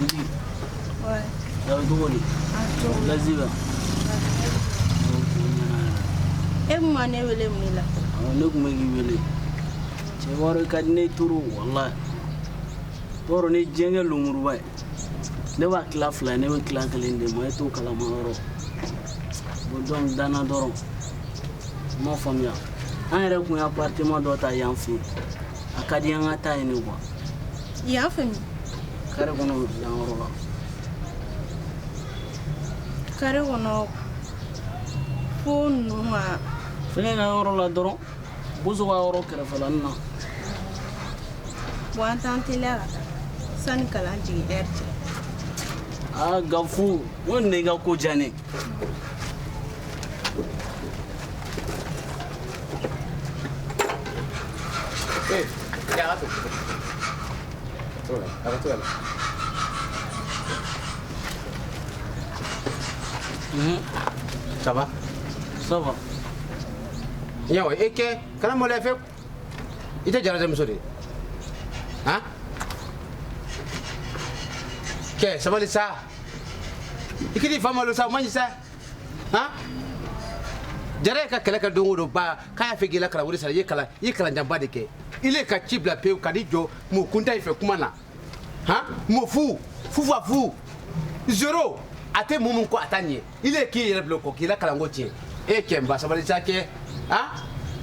Boutique. Ouais. Ça va tout aller. La ziba. Et moi, ne veux me là. Ne kuma ki wele. Cɛ wari ka di ne turu wallahi. Bɔrɔ ni diɲɛ lumuruba ye. Ne b'a tila fila ne bɛ tila kelen de ma e t'o kalama yɔrɔ. Bon donc danna dɔrɔn. Ma faamuya. An yɛrɛ kun ye appartement dɔ ta yan fɛ. A ka di an ka taa yen quoi. Yan fɛ min? Kare kɔnɔ yan yɔrɔ la. Kare kɔnɔ fo ninnu ma. Fɛngɛ ka yɔrɔ la dɔrɔn. Bozo ka yɔrɔ kɛrɛfɛla nin na. Bon an t'an teliya ka taa sani kalan jigin heure cɛ. Ah Gafu, o ne ka ko diya ne. Ça va? Ça va. Yawa, eke, kana mo lefe? Ite jara de musori. Hein? Ke, sabali sa. Ikidi fama lo sa manyi sa. Hein? Jara ka kala ka dongo do ba, kaya fe gila kala wuri sara ye kala njamba de ke. Ile ka chibla pe kadi jo mo kunta ife kumana. Hein? Mo fu zero. Ate mumun ko atanye. Ile ki yere bloko kila kala ngochi. Eke mba sabali sa ke. Ah,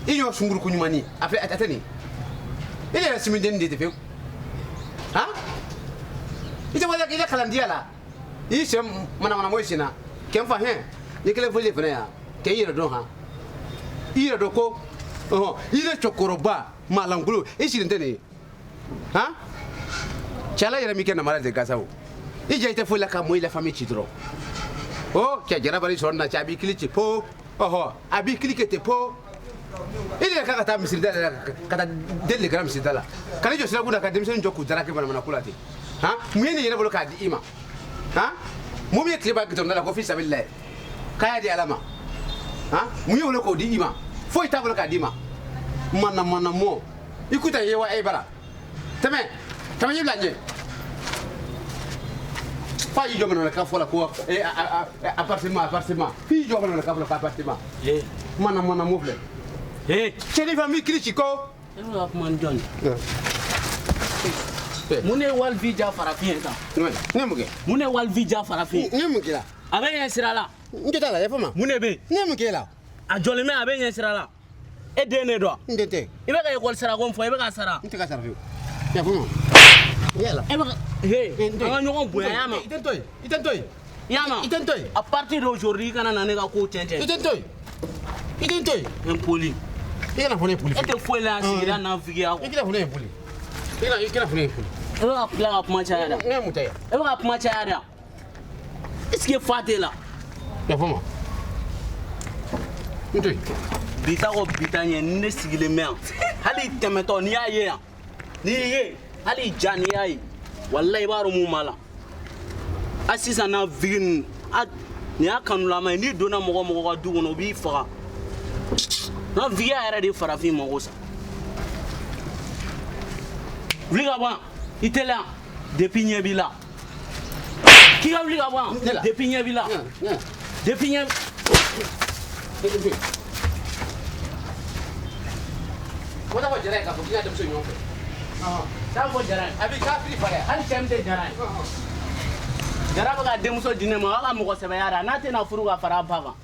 iyo sunguru kunyumani afi atani ile simiden de tefe ah ite wala ile kalandia la isem mana moisina kem fa he yekele folie fena ya ke yire don ha yire do ko ile chokoroba malangulu isiri ndene ah chala yere mikena mara de gasawo ije ite folie ka mo ile famille chidro oh ke jara bari sonna chabi kilichi po abi cliquete po ile ka kata misirida kata delle gram misirida kana jo sira kuna ka demisen jo ku dara ke bana mana kulati ha muyene yene bolo ka di ima ha mumi kliba giton dala ko fi sabilla kaya di alama ha muye wala ko di ima fo ita bolo ka di ima mana mo ikuta yewa e bara tame yibla nye fa yi jomana la ka fola ko appartement fi jomana la ka fola appartement mana mo fle chéri famille critique ko ela kuma John mune wal vija farafin ta ne muke mune wal vija farafin ne muke la abe yen sirala ngeta la yafama mune be ne muke la a jolime abe yen sirala e dene do ndete ibe ka école sara gon fo ibe ka sara nte ka sara fi yafama yala ibe ka anga ñogon boya yama itentoy yama à partir d'aujourd'hui kana na ne ka ko tente itentoy impoli ina fone puli e te foi la sira na vigia ina fone puli ina fone puli e ka plan kuma chaya ne mutaya e ka kuma chaya est-ce que fatela yafama ntoy bita ko bita nye ne sigile me hali temeto ni aye ya ni ye hali jani aye wallahi baro mu mala asisa na vigin ni akanula mai ni dona mogo ka dugo no bi faga na viya era de farafin mogo sa vliga ba itela depuis nyebila ki ga vliga ba depuis nyebila depuis nye Kota ko jara ka ko kina dem so nyonfe ta ko jara abi ka fili fare hali kemde jara jara ba ka demuso dinema wala mogo sebe yara na te na furu ka fara baba